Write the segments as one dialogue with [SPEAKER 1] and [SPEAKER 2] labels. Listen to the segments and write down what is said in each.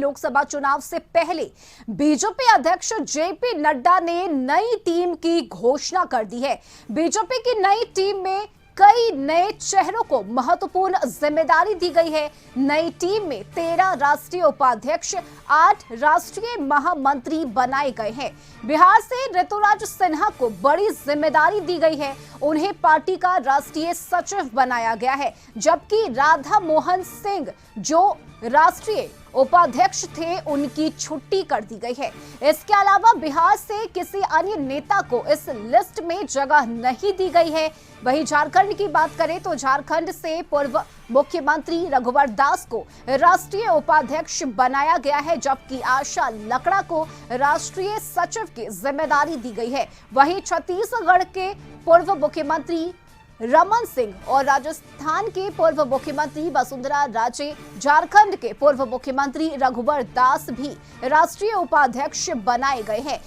[SPEAKER 1] लोकसभा चुनाव से पहले बीजेपी अध्यक्ष जेपी नड्डा ने नई टीम की घोषणा कर दी है। बीजेपी की नई टीम में कई नए चेहरों को महत्वपूर्ण जिम्मेदारी दी गई है। नई टीम में 13 राष्ट्रीय उपाध्यक्ष, 8 राष्ट्रीय महामंत्री बनाए गए हैं। बिहार से ऋतुराज सिन्हा को बड़ी जिम्मेदारी दी गई है। उन्हें पार्टी का राष्ट्रीय सचिव बनाया गया है, जबकि राधा मोहन सिंह जो राष्ट्रीय उपाध्यक्ष थे उनकी छुट्टी कर दी गई है। इसके अलावा बिहार से किसी अन्य नेता को इस लिस्ट में जगह नहीं दी गई है। वहीं झारखंड की बात करें तो झारखंड से पूर्व मुख्यमंत्री रघुवर दास को राष्ट्रीय उपाध्यक्ष बनाया गया है, जबकि आशा लकड़ा को राष्ट्रीय सचिव की जिम्मेदारी दी गई है। वहीं छत्तीसगढ़ के पूर्व मुख्यमंत्री रमन सिंह और राजस्थान के पूर्व मुख्यमंत्री वसुंधरा राजे, झारखंड के पूर्व मुख्यमंत्री रघुवर दास भी राष्ट्रीय उपाध्यक्ष बनाए गए हैं,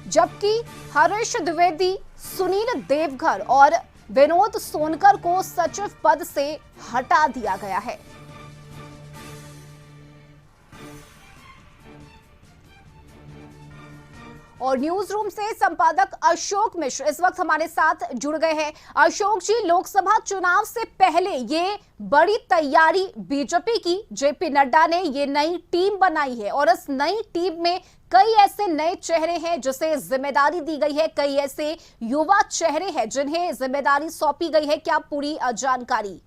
[SPEAKER 1] जबकि हरीश द्विवेदी, सुनील देवघर और विनोद सोनकर को सचिव पद से हटा दिया गया है। और न्यूज रूम से संपादक अशोक मिश्र इस वक्त हमारे साथ जुड़ गए हैं। अशोक जी, लोकसभा चुनाव से पहले ये बड़ी तैयारी बीजेपी की, जेपी नड्डा ने ये नई टीम बनाई है और इस नई टीम में कई ऐसे नए चेहरे हैं जिसे जिम्मेदारी दी गई है, कई ऐसे युवा चेहरे हैं जिन्हें जिम्मेदारी सौंपी गई है। क्या पूरी जानकारी?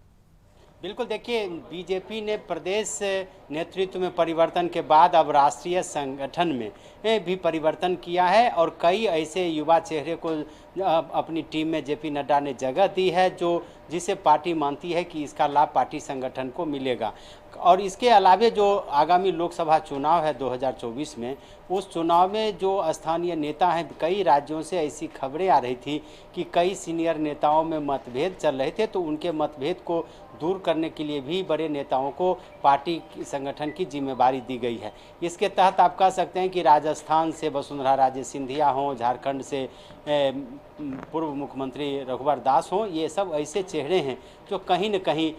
[SPEAKER 2] बिल्कुल, देखिए, बीजेपी ने प्रदेश नेतृत्व में परिवर्तन के बाद अब राष्ट्रीय संगठन में भी परिवर्तन किया है और कई ऐसे युवा चेहरे को अपनी टीम में जेपी नड्डा ने जगह दी है जिसे पार्टी मानती है कि इसका लाभ पार्टी संगठन को मिलेगा। और इसके अलावे जो आगामी लोकसभा चुनाव है 2024 में, उस चुनाव में जो स्थानीय नेता हैं, कई राज्यों से ऐसी खबरें आ रही थी कि कई सीनियर नेताओं में मतभेद चल रहे थे, तो उनके मतभेद को दूर करने के लिए भी बड़े नेताओं को पार्टी संगठन की जिम्मेदारी दी गई है। इसके तहत आप कह सकते हैं कि राजस्थान से वसुंधरा राजे सिंधिया हों, झारखंड से पूर्व मुख्यमंत्री रघुवर दास हों, ये सब ऐसे चेहरे हैं जो कहीं न कहीं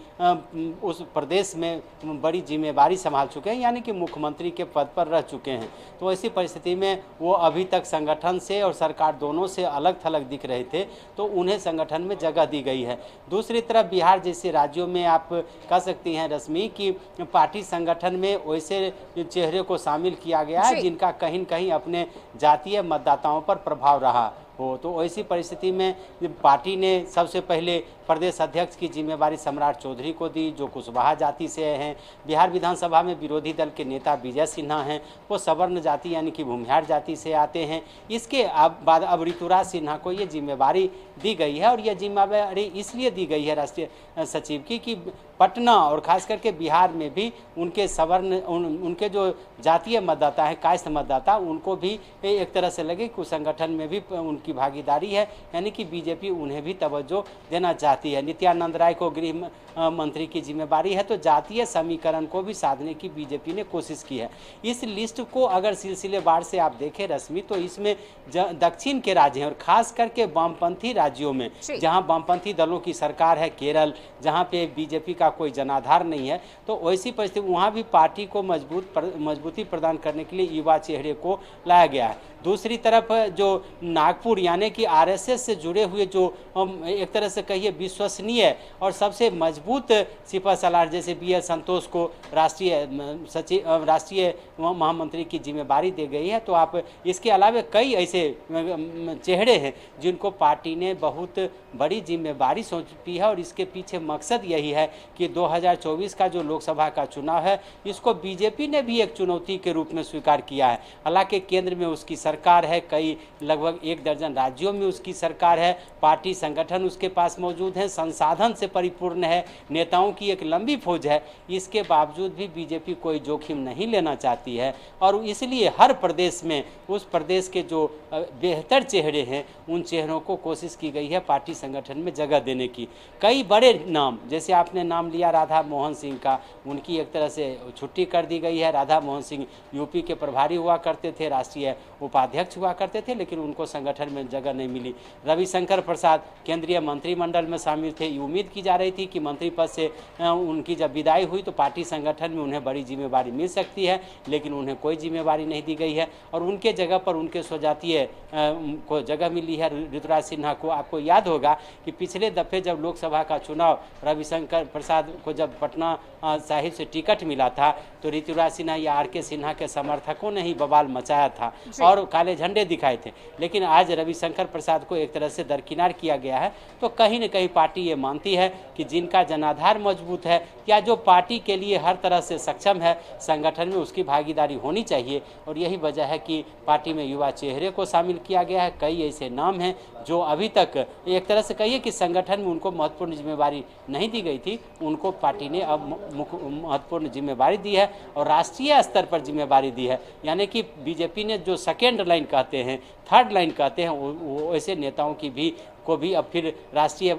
[SPEAKER 2] उस प्रदेश में बड़ी जिम्मेदारी संभाल चुके हैं, यानी कि मुख्यमंत्री के पद पर रह चुके हैं। तो ऐसी परिस्थिति में वो अभी तक संगठन से और सरकार दोनों से अलग थलग दिख रहे थे, तो उन्हें संगठन में जगह दी गई है। दूसरी तरफ बिहार जैसे राज्यों में आप कह सकती हैं रश्मि कि पार्टी संगठन में वैसे चेहरे को शामिल किया गया है जिनका कहीं न कहीं अपने जातीय मतदाताओं पर प्रभाव रहा हो। तो ऐसी परिस्थिति में पार्टी ने सबसे पहले प्रदेश अध्यक्ष की जिम्मेदारी सम्राट चौधरी को दी, जो कुशवाहा जाति से हैं। बिहार विधानसभा में विरोधी दल के नेता विजय सिन्हा हैं, वो सवर्ण जाति यानी कि भूमिहार जाति से आते हैं। इसके बाद अब ऋतुराज सिन्हा को ये जिम्मेदारी दी गई है और यह जिम्मेदारी इसलिए दी गई है राष्ट्रीय सचिव की कि पटना और खास करके बिहार में भी उनके सवर्ण उनके जो जातीय मतदाता हैं, कायस्थ मतदाता, उनको भी एक तरह से लगे कि संगठन में भी उनकी भागीदारी है, यानी कि बीजेपी उन्हें भी तवज्जो देना चाहती है। नित्यानंद राय को गृह मंत्री की जिम्मेदारी है, तो जातीय समीकरण को भी साधने की बीजेपी ने कोशिश की है। इस लिस्ट को अगर सिलसिलेवार से आप देखें रश्मि, तो इसमें दक्षिण के राज्य हैं और खास करके वामपंथी राज्यों में, जहां वामपंथी दलों की सरकार है, केरल, जहां पे बीजेपी का कोई जनाधार नहीं है, तो वैसी परिस्थिति वहां भी पार्टी को मजबूती प्रदान करने के लिए युवा चेहरे को लाया गया है। दूसरी तरफ जो नागपुर यानी कि आरएसएस से जुड़े हुए जो एक तरह से कहिए विश्वसनीय और सबसे मजबूत सिपह सलार जैसे बी एल संतोष को राष्ट्रीय महामंत्री की जिम्मेदारी दी गई है। तो आप इसके अलावा कई ऐसे चेहरे हैं जिनको पार्टी ने बहुत बड़ी जिम्मेदारी सौंपी है और इसके पीछे मकसद यही है कि 2024 का जो लोकसभा का चुनाव है, इसको बीजेपी ने भी एक चुनौती के रूप में स्वीकार किया है। हालांकि केंद्र में उसकी सरकार है, कई लगभग 1 दर्जन राज्यों में उसकी सरकार है, पार्टी संगठन उसके पास मौजूद है, संसाधन से परिपूर्ण है, नेताओं की एक लंबी फौज है। इसके बावजूद भी बीजेपी कोई जोखिम नहीं लेना चाहती है और इसलिए हर प्रदेश में उस प्रदेश के जो बेहतर चेहरे हैं, उन चेहरों को कोशिश की गई है पार्टी संगठन में जगह देने की। कई बड़े नाम, जैसे आपने नाम लिया राधा मोहन सिंह का, उनकी एक तरह से छुट्टी कर दी गई है। राधा मोहन सिंह यूपी के प्रभारी हुआ करते थे, राष्ट्रीय उपाध्यक्ष हुआ करते थे, लेकिन उनको संगठन में जगह नहीं मिली। रविशंकर प्रसाद केंद्रीय मंत्रिमंडल में शामिल थे। उम्मीद की जा रही थी कि मंत्री पद से उनकी जब विदाई हुई तो पार्टी संगठन में उन्हें बड़ी जिम्मेवारी मिल सकती है, लेकिन उन्हें कोई जिम्मेवारी नहीं दी गई है और उनके जगह पर उनके स्वजातीय को जगह मिली है ऋतुराज सिन्हा को। आपको याद होगा कि पिछले दफे जब लोकसभा का चुनाव रविशंकर प्रसाद को जब पटना साहिब से टिकट मिला था तो ऋतुराज सिन्हा या आर.के. सिन्हा के समर्थकों ने ही बवाल मचाया था और काले झंडे दिखाए थे। लेकिन आज रविशंकर प्रसाद को एक तरह से दरकिनार किया गया है। तो कहीं न कहीं पार्टी ये मानती है कि जिनका जनाधार मजबूत है या जो पार्टी के लिए हर तरह से सक्षम है संगठन में, उसकी भागीदारी होनी चाहिए और यही वजह है कि पार्टी में युवा चेहरे को शामिल किया गया है। कई ऐसे नाम हैं जो अभी तक एक तरह से कहिए कि संगठन में उनको महत्वपूर्ण जिम्मेवारी नहीं दी गई थी, उनको पार्टी ने अब महत्वपूर्ण जिम्मेवारी दी है और राष्ट्रीय स्तर पर जिम्मेवारी दी है। यानी कि बीजेपी ने जो सेकेंड लाइन कहते हैं, थर्ड लाइन कहते हैं, वो ऐसे नेताओं की भी को भी अब फिर राष्ट्रीय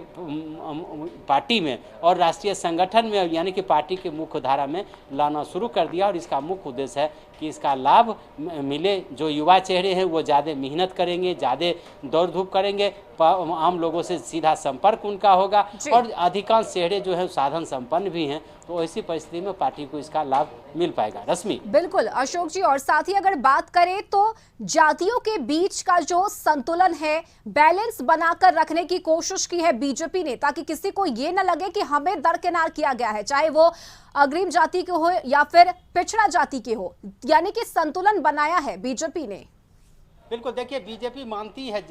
[SPEAKER 2] पार्टी में और राष्ट्रीय संगठन में यानी कि पार्टी के मुख्य धारा में लाना शुरू कर दिया और इसका मुख्य उद्देश्य है कि इसका लाभ मिले। जो युवा चेहरे हैं वो ज़्यादा मेहनत करेंगे, ज़्यादा दौड़ धूप करेंगे, आम लोगों से सीधा संपर्क उनका होगा और अधिकांश चेहरे जो है साधन संपन्न भी हैं। तो ऐसी परिस्थिति में पार्टी को इसका लाभ मिल पाएगा। रश्मि।
[SPEAKER 1] बिल्कुल अशोक जी, और साथ ही अगर बात करें तो जातियों के बीच का जो संतुलन है, बैलेंस बनाकर रखने की कोशिश की है बीजेपी ने, ताकि किसी को ये न लगे कि हमें दरकिनार किया गया है, चाहे वो अग्रिम जाति के हो या फिर पिछड़ा जाति के हो, यानी कि संतुलन बनाया है बीजेपी ने।
[SPEAKER 2] बिल्कुल, देखिए बीजेपी मानती है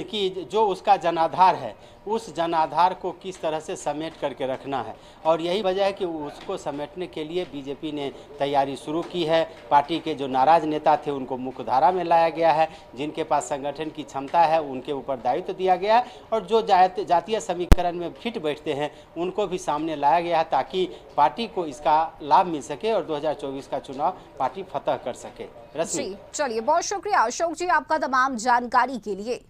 [SPEAKER 2] कि जो उसका जनाधार है उस जनाधार को किस तरह से समेट करके रखना है और यही वजह है कि उसको समेटने के लिए बीजेपी ने तैयारी शुरू की है। पार्टी के जो नाराज नेता थे उनको मुख्यधारा में लाया गया है, जिनके पास संगठन की क्षमता है उनके ऊपर दायित्व दिया गया है और जो जातीय समीकरण में फिट बैठते हैं उनको भी सामने लाया गया है ताकि पार्टी को इसका लाभ मिल सके और 2024 का चुनाव पार्टी फतह कर सके।
[SPEAKER 1] जी चलिए, बहुत शुक्रिया अशोक जी आपका तमाम जानकारी के लिए।